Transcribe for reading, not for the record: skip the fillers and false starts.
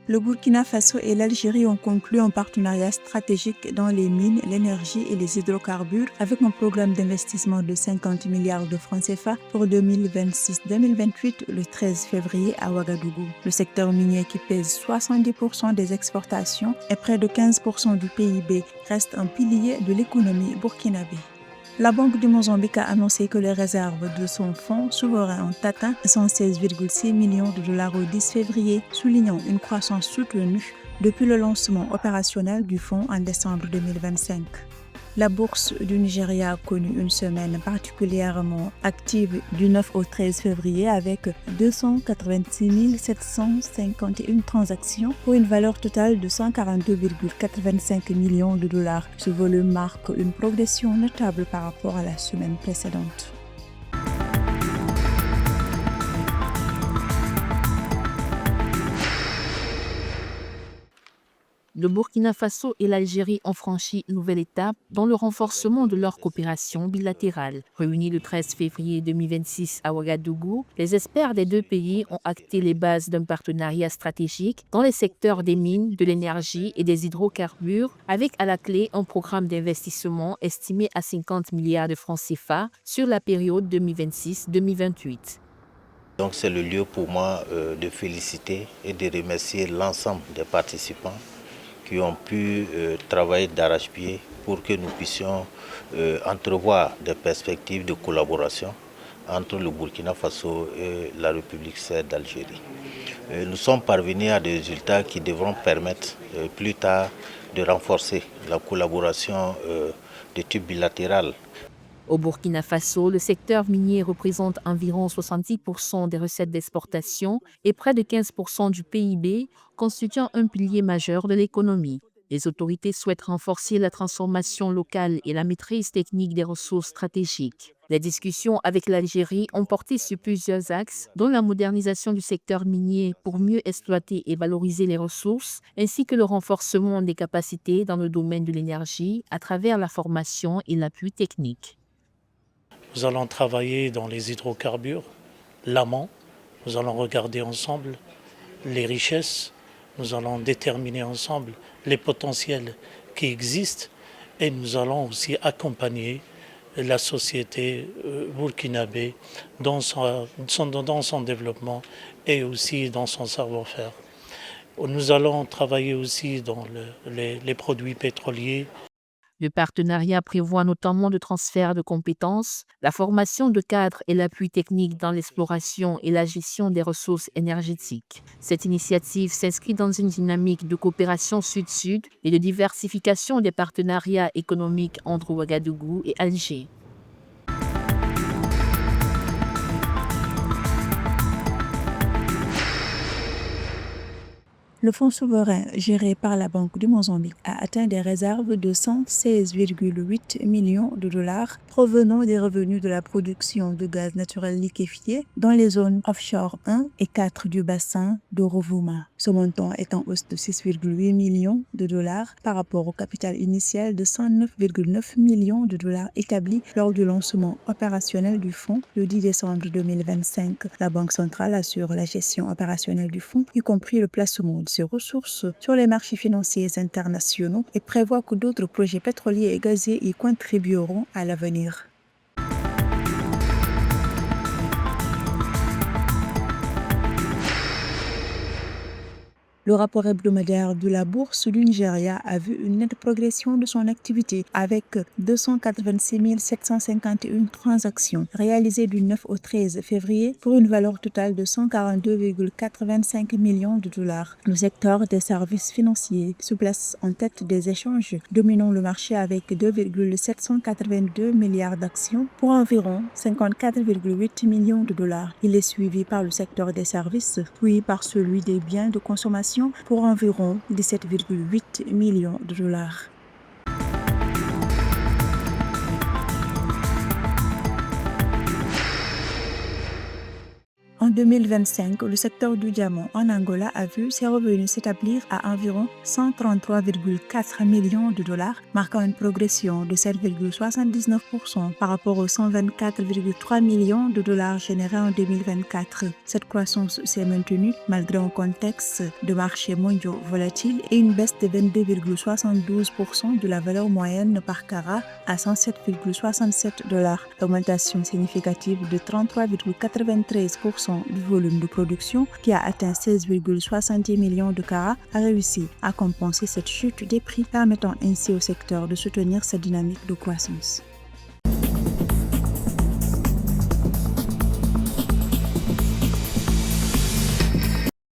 Le Burkina Faso et l'Algérie ont conclu un partenariat stratégique dans les mines, l'énergie et les hydrocarbures avec un programme d'investissement de 50 milliards de francs CFA pour 2026-2028 le 13 février à Ouagadougou. Le secteur minier qui pèse 70% des exportations et près de 15% du PIB reste un pilier de l'économie burkinabé. La Banque du Mozambique a annoncé que les réserves de son fonds souverain ont atteint 116,6 millions de dollars au 10 février, soulignant une croissance soutenue depuis le lancement opérationnel du fonds en décembre 2025. La bourse du Nigeria a connu une semaine particulièrement active du 9 au 13 février avec 286 751 transactions pour une valeur totale de 142,85 millions de dollars. Ce volume marque une progression notable par rapport à la semaine précédente. Le Burkina Faso et l'Algérie ont franchi une nouvelle étape dans le renforcement de leur coopération bilatérale. Réunis le 13 février 2026 à Ouagadougou, les experts des deux pays ont acté les bases d'un partenariat stratégique dans les secteurs des mines, de l'énergie et des hydrocarbures, avec à la clé un programme d'investissement estimé à 50 milliards de francs CFA sur la période 2026-2028. Donc c'est le lieu pour moi de féliciter et de remercier l'ensemble des participants qui ont pu travailler d'arrache-pied pour que nous puissions entrevoir des perspectives de collaboration entre le Burkina Faso et la République CED d'Algérie. Nous sommes parvenus à des résultats qui devront permettre plus tard de renforcer la collaboration de type bilatéral. Au Burkina Faso, le secteur minier représente environ 70% des recettes d'exportation et près de 15% du PIB, constituant un pilier majeur de l'économie. Les autorités souhaitent renforcer la transformation locale et la maîtrise technique des ressources stratégiques. Les discussions avec l'Algérie ont porté sur plusieurs axes, dont la modernisation du secteur minier pour mieux exploiter et valoriser les ressources, ainsi que le renforcement des capacités dans le domaine de l'énergie à travers la formation et l'appui technique. Nous allons travailler dans les hydrocarbures, l'amont. Nous allons regarder ensemble les richesses. Nous allons déterminer ensemble les potentiels qui existent et nous allons aussi accompagner la société burkinabé dans son développement et aussi dans son savoir-faire. Nous allons travailler aussi dans les produits pétroliers. Le partenariat prévoit notamment le transfert de compétences, la formation de cadres et l'appui technique dans l'exploration et la gestion des ressources énergétiques. Cette initiative s'inscrit dans une dynamique de coopération sud-sud et de diversification des partenariats économiques entre Ouagadougou et Alger. Le fonds souverain géré par la Banque du Mozambique a atteint des réserves de 116,8 millions de dollars provenant des revenus de la production de gaz naturel liquéfié dans les zones offshore 1 et 4 du bassin de Rovuma. Ce montant est en hausse de 6,8 millions de dollars par rapport au capital initial de 109,9 millions de dollars établi lors du lancement opérationnel du fonds le 10 décembre 2025. La Banque centrale assure la gestion opérationnelle du fonds, y compris le placement de ses ressources sur les marchés financiers internationaux et prévoit que d'autres projets pétroliers et gaziers y contribueront à l'avenir. Le rapport hebdomadaire de la Bourse du Nigeria a vu une nette progression de son activité avec 286 751 transactions réalisées du 9 au 13 février pour une valeur totale de 142,85 millions de dollars. Le secteur des services financiers se place en tête des échanges, dominant le marché avec 2,782 milliards d'actions pour environ 54,8 millions de dollars. Il est suivi par le secteur des services, puis par celui des biens de consommation pour environ 17,8 millions de dollars. En 2025, le secteur du diamant en Angola a vu ses revenus s'établir à environ 133,4 millions de dollars, marquant une progression de 7,79% par rapport aux 124,3 millions de dollars générés en 2024. Cette croissance s'est maintenue malgré un contexte de marché mondiaux volatiles et une baisse de 22,72% de la valeur moyenne par carat à 107,67 dollars. L'augmentation significative de 33,93% du volume de production, qui a atteint 16,70 millions de carats, a réussi à compenser cette chute des prix, permettant ainsi au secteur de soutenir sa dynamique de croissance.